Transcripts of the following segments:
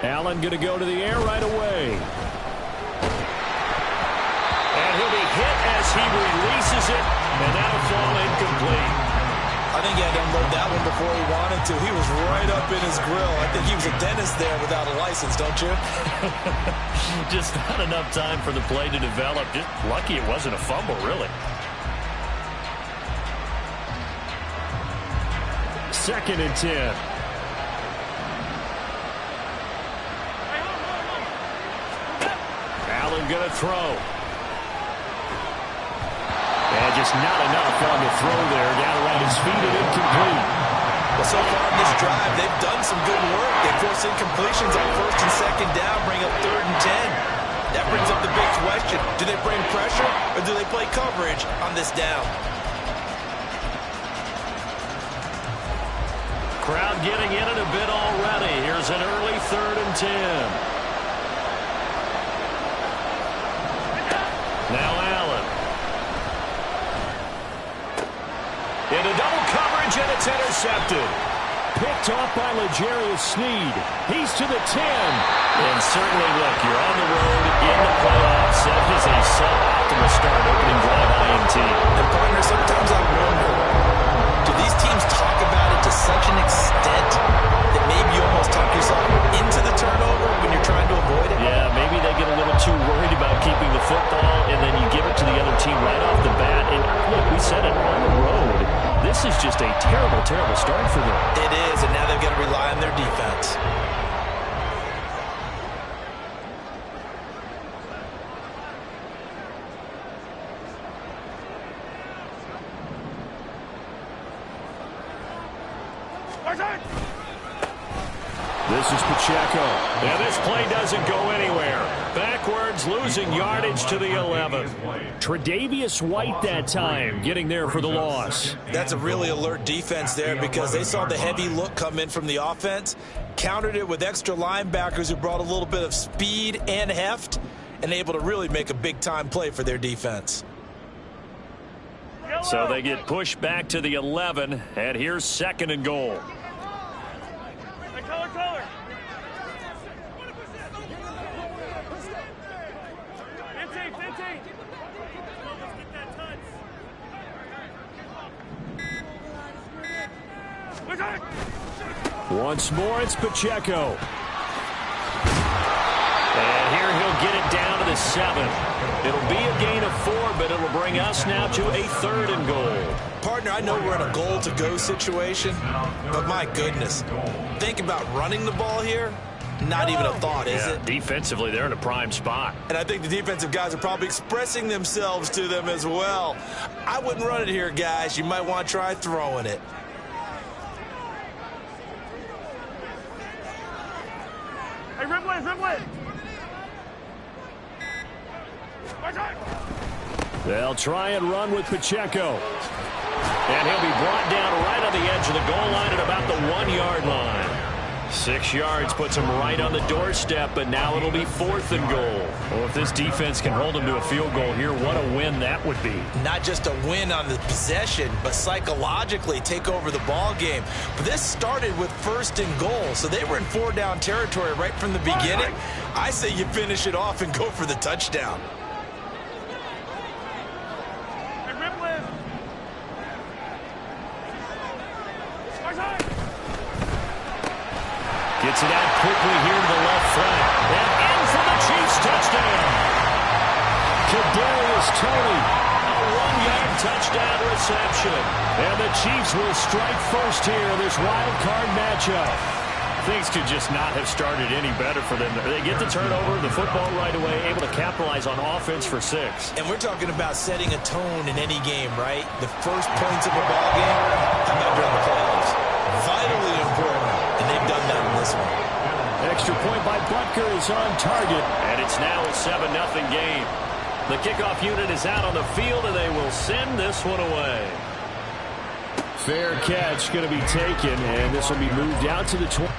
Allen going to go to the air right away. And he'll be hit as he releases it, and that'll fall incomplete. I think he had to unload that one before he wanted to. He was right up in his grill. I think he was a dentist there without a license, don't you? Just not enough time for the play to develop. Just lucky it wasn't a fumble, really. Second and 10. Allen going to throw. And just not enough on the throw there. Down around his feet and incomplete. Well, so far in this drive, they've done some good work. They force incompletions on first and second down, bring up 3rd and 10. That brings up the big question. Do they bring pressure or do they play coverage on this down? Crowd getting in it a bit already. Here's an early 3rd and 10. Now Allen. Into double coverage, and it's intercepted. Picked off by L'Jarius Sneed. He's to the 10. And certainly, look, you're on the road in the playoffs. That is a suboptimal start, opening drive INT. And partner, sometimes I wonder, do these teams talk about it to such an extent that maybe you almost talk yourself into the turnover when you're trying to avoid it? Yeah, maybe they get a little too worried about keeping the football, and then you give it to the other team right off the bat. And look, we said it, on the road, this is just a terrible, terrible start for them. It is, and now they've got to rely on their defense. This is Pacheco. And this play doesn't go anywhere. Backwards, losing yardage to the 11. Tre'Davious White that time, getting there for the loss. That's a really alert defense there because they saw the heavy look come in from the offense, countered it with extra linebackers who brought a little bit of speed and heft, and able to really make a big-time play for their defense. So they get pushed back to the 11, and here's 2nd and goal. Once more, it's Pacheco. And here he'll get it down to the 7. It'll be a gain of 4, but it'll bring us now to a 3rd and goal. Partner, I know we're in a goal-to-go situation, but my goodness, think about running the ball here. Not even a thought, is it? Defensively, they're in a prime spot. And I think the defensive guys are probably expressing themselves to them as well. I wouldn't run it here, guys. You might want to try throwing it. Hey, Ripley, Ripley! They'll try and run with Pacheco. And he'll be brought down right on the edge of the goal line at about the 1-yard line. 6 yards puts him right on the doorstep, but now it'll be 4th and goal. Well, if this defense can hold him to a field goal here, what a win that would be. Not just a win on the possession, but psychologically take over the ball game. But this started with 1st and goal, so they were in 4-down territory right from the beginning. I say you finish it off and go for the touchdown. Gets it out quickly here to the left flank. And in for the Chiefs touchdown. Kadarius Toney, a 1-yard touchdown reception. And the Chiefs will strike first here in this wild card matchup. Things could just not have started any better for them. They get the turnover, the football right away, able to capitalize on offense for 6. And we're talking about setting a tone in any game, right? The first points of a ball game, how about during the playoffs? Vitally important, and they've done that in this one. Extra point by Butker is on target, and it's now a 7-0 game. The kickoff unit is out on the field, and they will send this one away. Fair catch going to be taken, and this will be moved out to the 20.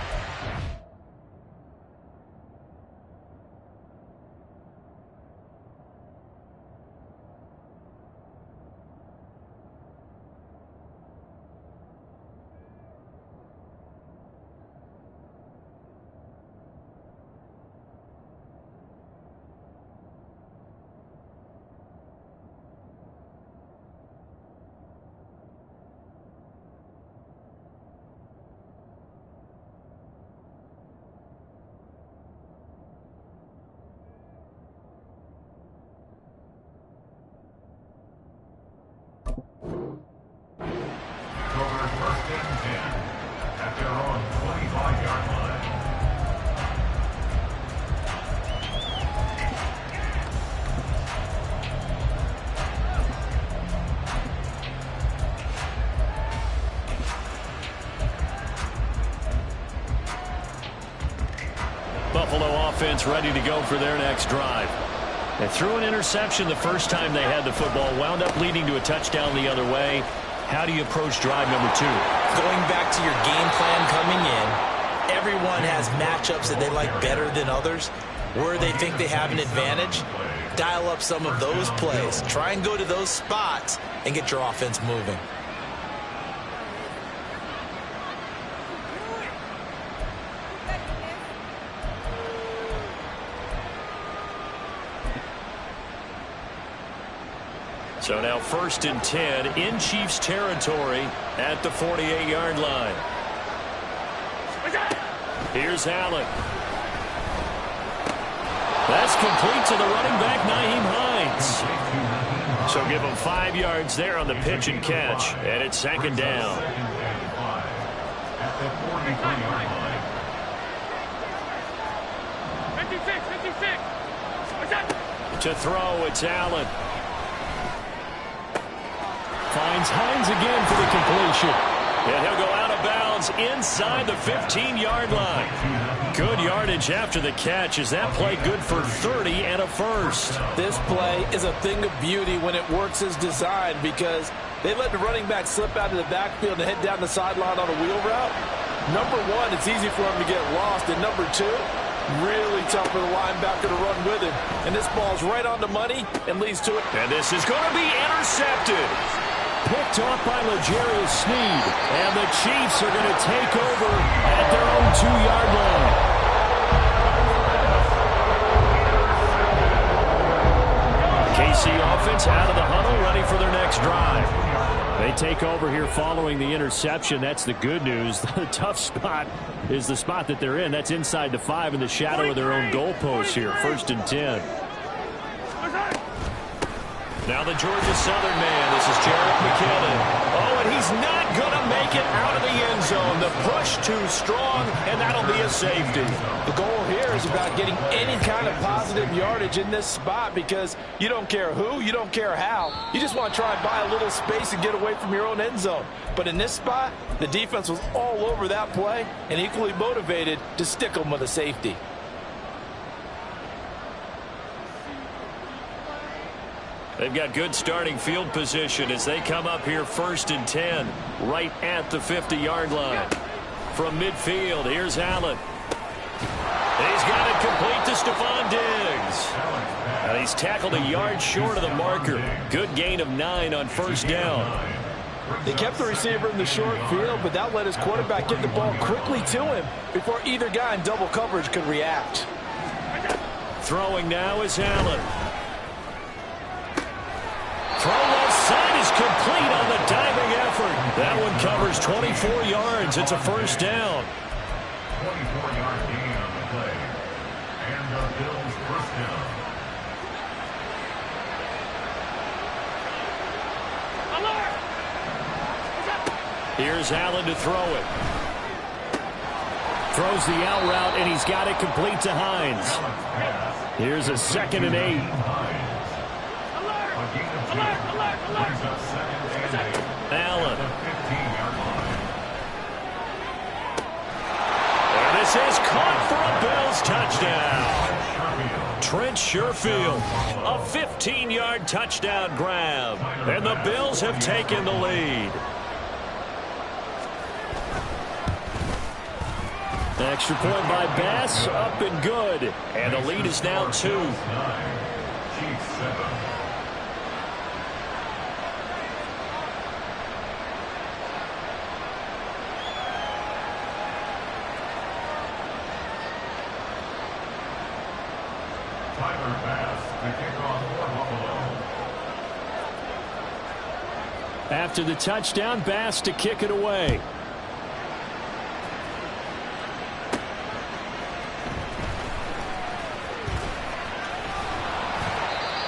Buffalo offense ready to go for their next drive. They threw an interception the first time they had the football, wound up leading to a touchdown the other way. How do you approach drive number 2? Going back to your game plan coming in, everyone has matchups that they like better than others. Where they think they have an advantage, dial up some of those plays. Try and go to those spots and get your offense moving. So now 1st and 10 in Chiefs territory at the 48-yard line. Here's Allen. That's complete to the running back, Nyheim Hines. So give him 5 yards there on the pitch and catch, and it's 2nd down. To throw, it's Allen. Finds Hines again for the completion. And he'll go out of bounds inside the 15-yard line. Good yardage after the catch. Is that play good for 30 and a first? This play is a thing of beauty when it works as designed because they let the running back slip out of the backfield and head down the sideline on a wheel route. Number one, it's easy for him to get lost. And number two, really tough for the linebacker to run with him. And this ball's right on the money and leads to it. And this is going to be intercepted. Picked off by L'Jarius Sneed. And the Chiefs are going to take over at their own 2-yard line. KC offense out of the huddle, ready for their next drive. They take over here following the interception. That's the good news. The tough spot is the spot that they're in. That's inside the 5 in the shadow of their own goalpost here. 1st and 10. Now the Georgia Southern man. This is Jerick McKinnon. Oh, and he's not going to make it out of the end zone. The push too strong, and that'll be a safety. The goal here is about getting any kind of positive yardage in this spot because you don't care who, you don't care how. You just want to try and buy a little space and get away from your own end zone. But in this spot, the defense was all over that play and equally motivated to stick them with a safety. They've got good starting field position as they come up here 1st and 10, right at the 50-yard line. From midfield, here's Allen. He's got it complete to Stephon Diggs. And he's tackled a yard short of the marker. Good gain of 9 on 1st down. They kept the receiver in the short field, but that let his quarterback get the ball quickly to him before either guy in double coverage could react. Throwing now is Allen. Throw left side is complete on the diving effort. That one covers 24 yards. It's a 1st down. 24-yard gain on the play. And the Bills' 1st down. Here's Allen to throw it. Throws the out route, and he's got it complete to Hines. Here's a 2nd and 8. Allen. And this is caught for a Bills touchdown. Trent Sherfield, a 15-yard touchdown grab. And the Bills have taken the lead. Extra point by Bass, up and good. And the lead is now 2. Chiefs 7. Tyler Bass to kick off for Buffalo. After the touchdown, Bass to kick it away.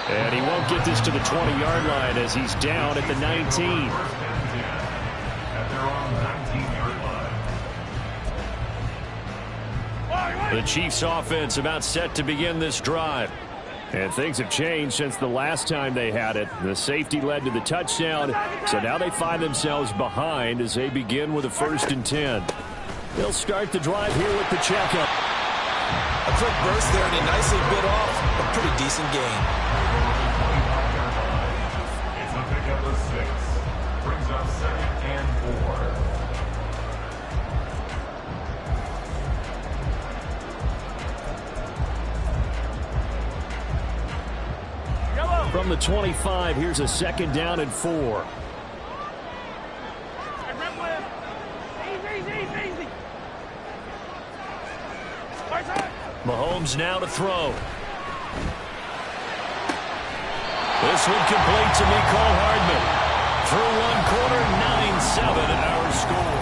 And he won't get this to the 20-yard line as he's down at the 19. First and 10 at their own 19-yard line. The Chiefs offense about set to begin this drive. And things have changed since the last time they had it. The safety led to the touchdown, so now they find themselves behind as they begin with a 1st and 10. They'll start the drive here with Pacheco. A quick burst there, and he nicely bit off a pretty decent gain. It's a pickup of 6. Brings up 2nd and 4. From the 25, here's a 2nd down and 4. Mahomes now to throw. This one complete to Mecole Hardman. Through one quarter, 9-7 our score.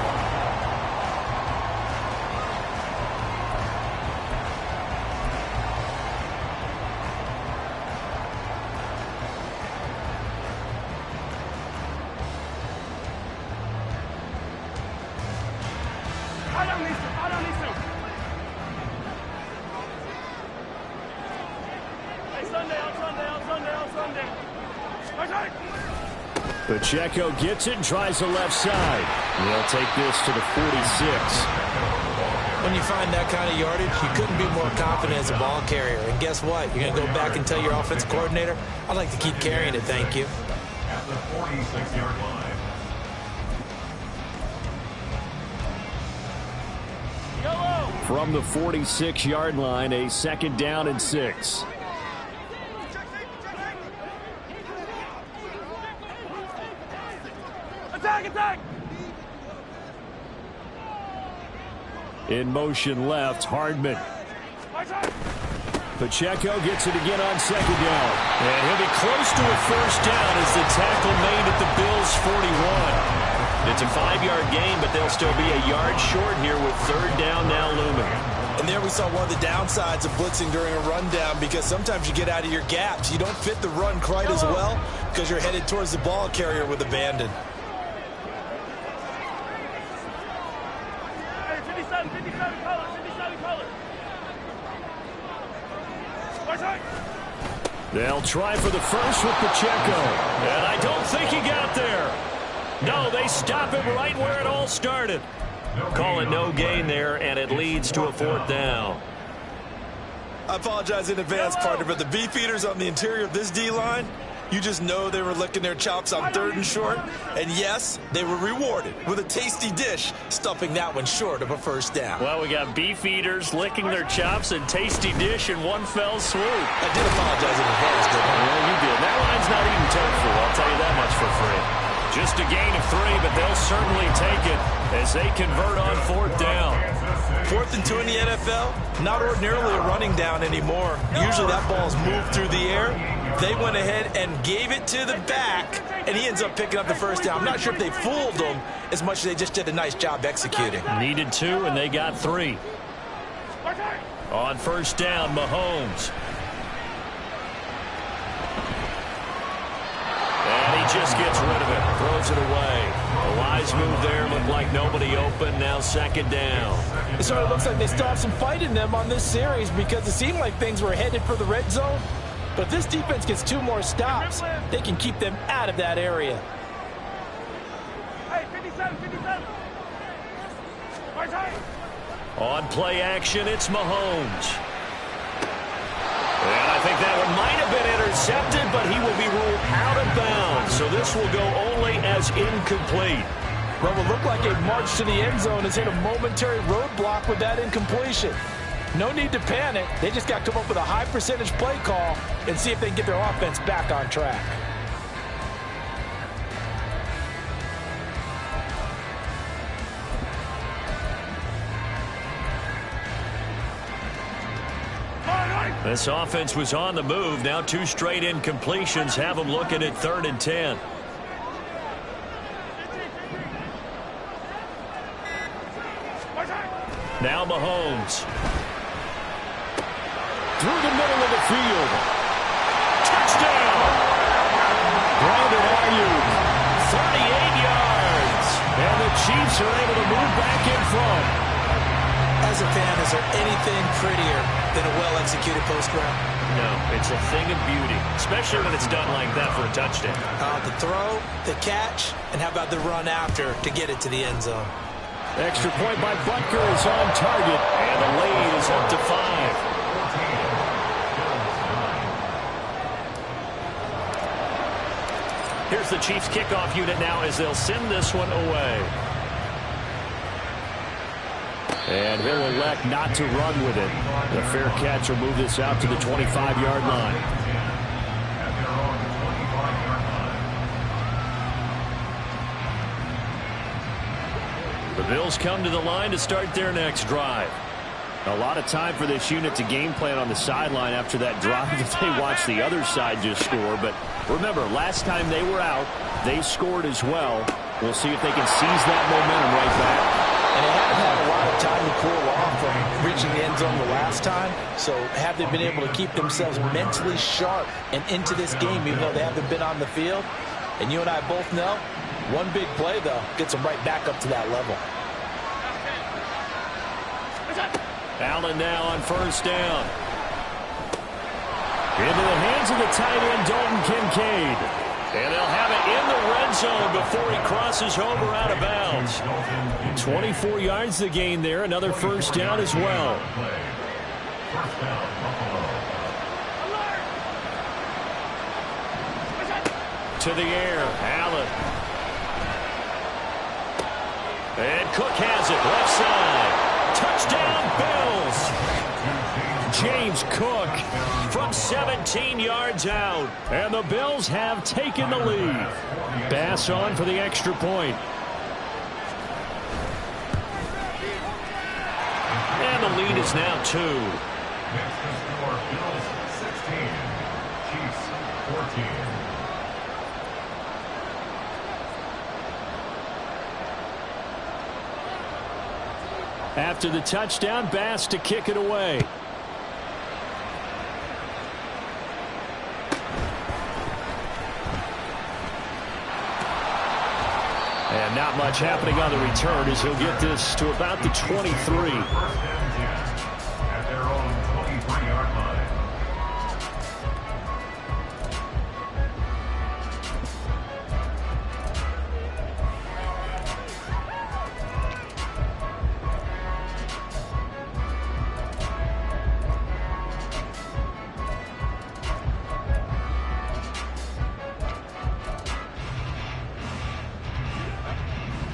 Pacheco gets it and tries the left side. They'll take this to the 46. When you find that kind of yardage, you couldn't be more confident as a ball carrier. And guess what? You're going to go back and tell your offensive coordinator, I'd like to keep carrying it, thank you. At the 46-yard line. From the 46-yard line, a 2nd down and 6. Attack! In motion left, Hardman. Pacheco gets it again on 2nd down. And he'll be close to a 1st down as the tackle made at the Bills' 41. It's a 5-yard gain, but they'll still be a yard short here with 3rd down now looming. And there we saw one of the downsides of blitzing during a rundown, because sometimes you get out of your gaps. You don't fit the run quite as well because you're headed towards the ball carrier with abandon. They'll try for the first with Pacheco. And I don't think he got there. No, they stop him right where it all started. Call it no gain there, and it leads to a 4th down. I apologize in advance, partner, but the beefeaters on the interior of this D-line, you just know they were licking their chops on 3rd and short. And yes, they were rewarded with a tasty dish, stuffing that one short of a 1st down. Well, we got beef eaters licking their chops and tasty dish in one fell swoop. I did apologize in advance, didn't I? Well, you did. That line's not even tofu, I'll tell you that much for free. Just a gain of 3, but they'll certainly take it as they convert on 4th down. 4th and 2 in the NFL, not ordinarily a running down anymore. Usually that ball's moved through the air. They went ahead and gave it to the back, and he ends up picking up the 1st down. I'm not sure if they fooled him as much as they just did a nice job executing. Needed 2, and they got 3. On 1st down, Mahomes. And he just gets rid of it, throws it away. A wise move there, looked like nobody open, now 2nd down. It sort of looks like they still have some fight in them on this series, because it seemed like things were headed for the red zone. But if this defense gets 2 more stops, they can keep them out of that area. Hey, 57. On play action, it's Mahomes. And I think that one might have been intercepted, but he will be ruled out of bounds. So this will go only as incomplete. What will look like a march to the end zone has hit a momentary roadblock with that incompletion. No need to panic. They just got to come up with a high percentage play call and see if they can get their offense back on track. This offense was on the move. Now 2 straight incompletions have them looking at 3rd and 10. Now Mahomes. Through the middle of the field. Touchdown! Brandon Ayuk. 38 yards. And the Chiefs are able to move back in front. As a fan, is there anything prettier than a well-executed post route? No, it's a thing of beauty, especially when it's done like that for a touchdown. The throw, the catch, and how about the run after to get it to the end zone? Extra point by Butker is on target, and the lead is up to 5. Here's the Chiefs kickoff unit now as they'll send this one away. And he'll elect not to run with it. The fair catch will move this out to the 25-yard line. The Bills come to the line to start their next drive. A lot of time for this unit to game plan on the sideline after that drive that they watched the other side just score. But remember, last time they were out, they scored as well. We'll see if they can seize that momentum right back. And they haven't had a lot of time to cool off from reaching the end zone the last time. So have they been able to keep themselves mentally sharp and into this game, even though they haven't been on the field? And you and I both know, one big play, though, gets them right back up to that level. Allen now on first down. Into the hands of the tight end, Dalton Kincaid. And they'll have it in the red zone before he crosses over out of bounds. 24 yards to gain there. Another first down as well. To the air, Allen. And Cook has it, left side. Touchdown, Bills. James Cook from 17 yards out. And the Bills have taken the lead. Bass on for the extra point. And the lead is now 2. Next to score, Bills 16, Chiefs 14. After the touchdown, Bass to kick it away. And not much happening on the return as he'll get this to about the 23. At their own 23-yard line.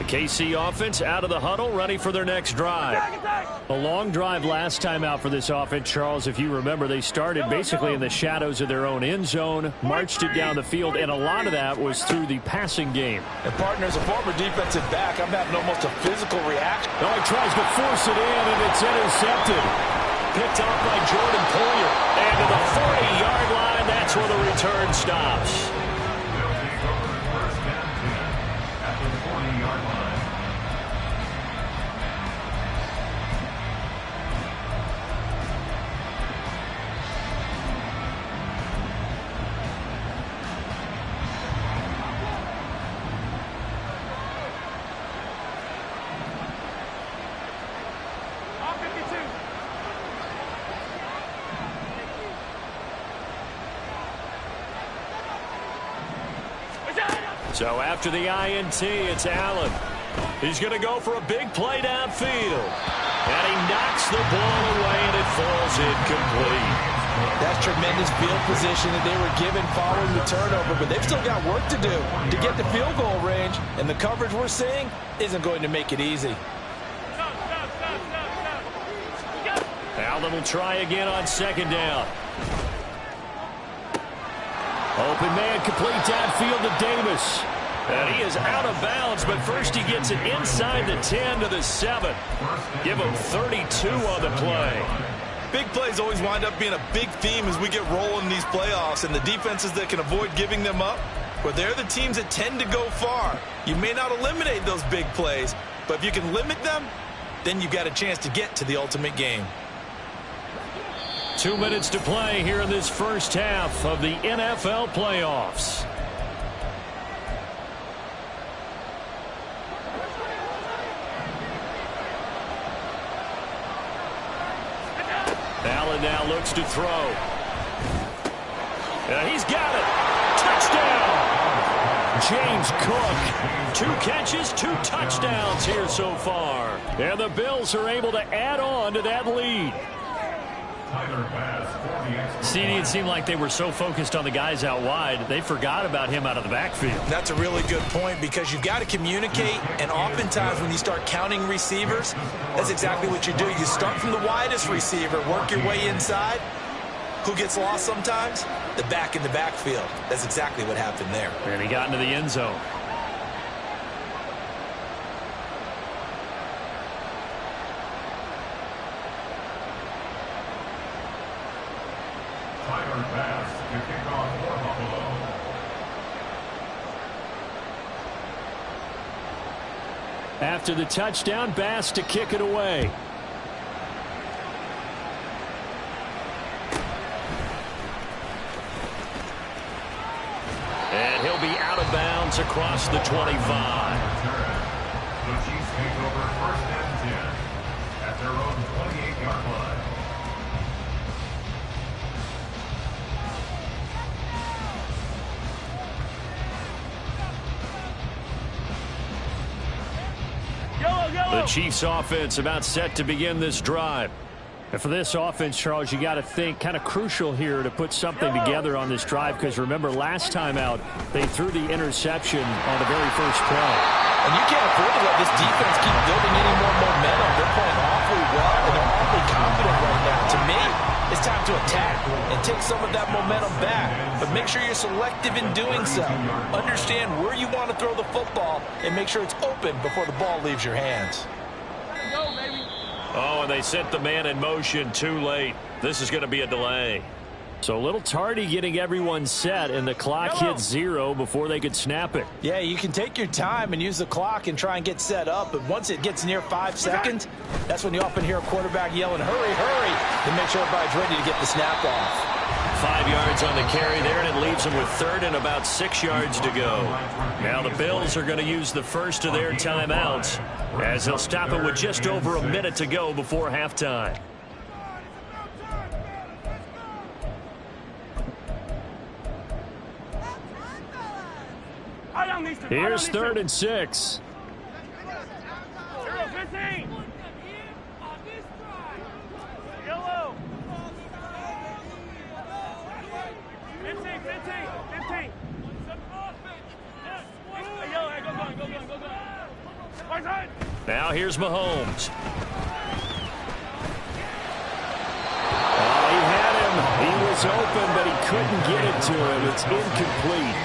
KC offense out of the huddle, ready for their next drive. A long drive last time out for this offense, Charles. If you remember, they started basically in the shadows of their own end zone, marched it down the field, and a lot of that was through the passing game. And partner, as a former defensive back, I'm having almost a physical reaction. Now he tries to force it in, and it's intercepted. Picked off by Jordan Poyer. And to the 40-yard line, that's where the return stops. So after the INT, it's Allen. He's going to go for a big play downfield. And he knocks the ball away, and it falls incomplete. That's tremendous field position that they were given following the turnover, but they've still got work to do to get the field goal range, and the coverage we're seeing isn't going to make it easy. Allen will try again on second down. Open man, complete downfield to Davis. And he is out of bounds, but first he gets it inside the 10 to the 7. Give him 32 on the play. Big plays always wind up being a big theme as we get rolling in these playoffs, and the defenses that can avoid giving them up, but they're the teams that tend to go far. You may not eliminate those big plays, but if you can limit them, then you've got a chance to get to the ultimate game. 2 minutes to play here in this first half of the NFL playoffs. Allen now looks to throw. He's got it. Touchdown. James Cook, 2 catches, 2 touchdowns here so far. And the Bills are able to add on to that lead. CD, it seemed like they were so focused on the guys out wide, they forgot about him out of the backfield. That's a really good point because you've got to communicate, and oftentimes when you start counting receivers, that's exactly what you do. You start from the widest receiver, work your way inside. Who gets lost sometimes? The back in the backfield. That's exactly what happened there. And he got into the end zone. Tyler Bass to kick off for Buffalo. After the touchdown, Bass to kick it away. And he'll be out of bounds across the 25. The Chiefs take over 1st and 10 at their own 28-yard line. The Chiefs offense about set to begin this drive. And for this offense, Charles, you got to think kind of crucial here to put something together on this drive because remember last time out they threw the interception on the very first play. And you can't afford to let this defense keep building any more momentum. They're playing awfully well, and they're awfully confident right now. To me, it's time to attack and take some of that momentum back. But make sure you're selective in doing so. Understand where you want to throw the football and make sure it's open before the ball leaves your hands. Oh, and they sent the man in motion too late. This is going to be a delay. So a little tardy getting everyone set, and the clock hit 0 before they could snap it. Yeah, you can take your time and use the clock and try and get set up, but once it gets near 5 seconds, that's when you often hear a quarterback yelling, hurry, hurry, to make sure everybody's ready to get the snap off. 5 yards on the carry there, and it leaves them with 3rd and about 6 yards to go. Now the Bills are going to use the first of their timeouts as they'll stop it with just over a minute to go before halftime. Here's 3rd and 6. 15. Yellow. 15. 15. Yellow, go. Now here's Mahomes. He had him. He was open, but he couldn't get it to him. It's incomplete.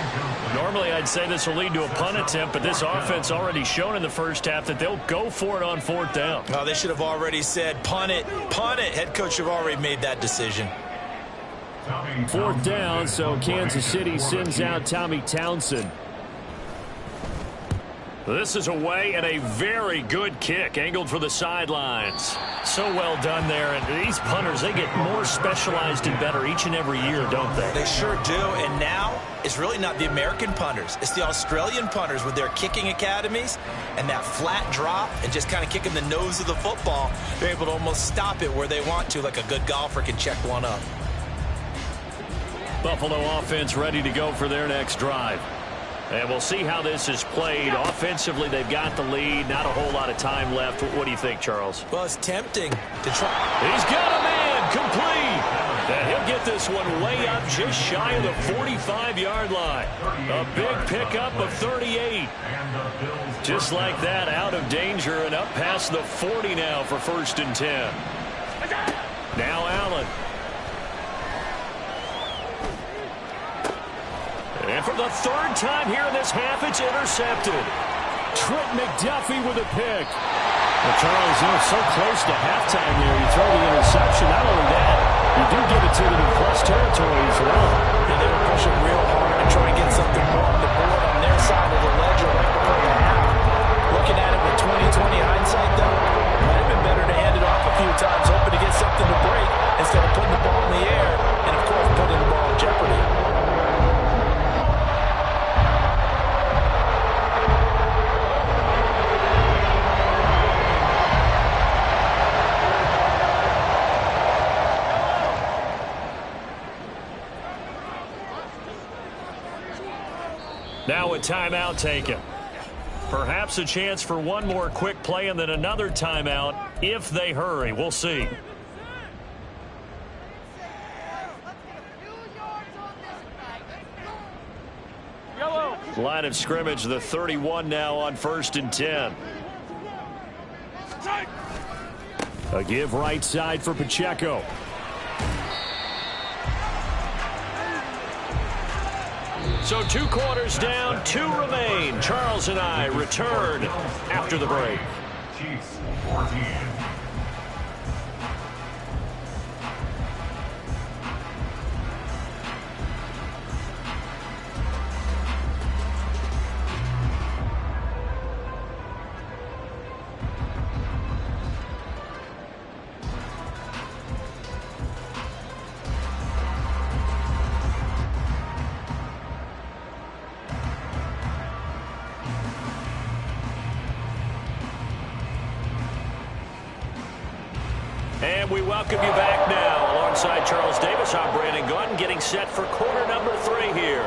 Normally, I'd say this will lead to a punt attempt, but this offense already shown in the first half that they'll go for it on 4th down. Oh, they should have already said, punt it, punt it. Head coach should have already made that decision. 4th down, so Kansas City sends out Tommy Townsend. This is away and a very good kick angled for the sidelines. So well done there. And these punters, they get more specialized and better each and every year, don't they? They sure do. And now it's really not the American punters. It's the Australian punters with their kicking academies and that flat drop and just kind of kicking the nose of the football. They're able to almost stop it where they want to, like a good golfer can check one up. Buffalo offense ready to go for their next drive. And we'll see how this is played. Offensively, they've got the lead. Not a whole lot of time left. What do you think, Charles? Well, it's tempting to try. He's got a man complete. And he'll get this one way up just shy of the 45-yard line. A big pickup of 38. Just like that, out of danger and up past the 40 now for 1st and 10. Now Allen. And for the 3rd time here in this half, it's intercepted. Trent McDuffie with a pick. Well, Charles, so close to halftime there. You throw the interception. Not only that, you do give it to them in plus territory as well. Yeah, they were pushing real hard to try and get something more on the board on their side of the ledger right before the half. Looking at it with 20/20 hindsight, though, it might have been better to hand it off a few times, hoping to get something to break instead of putting the ball in the air and, of course, putting the ball in jeopardy. Now a timeout taken. Perhaps a chance for one more quick play and then another timeout if they hurry. We'll see. Yellow. Line of scrimmage, the 31 now on 1st and 10. A give right side for Pacheco. So 2 quarters down, 2 remain. Charles and I return after the break. Chiefs 14. And we welcome you back now. Alongside Charles Davis, I'm Brandon Gaudin, getting set for quarter number 3 here.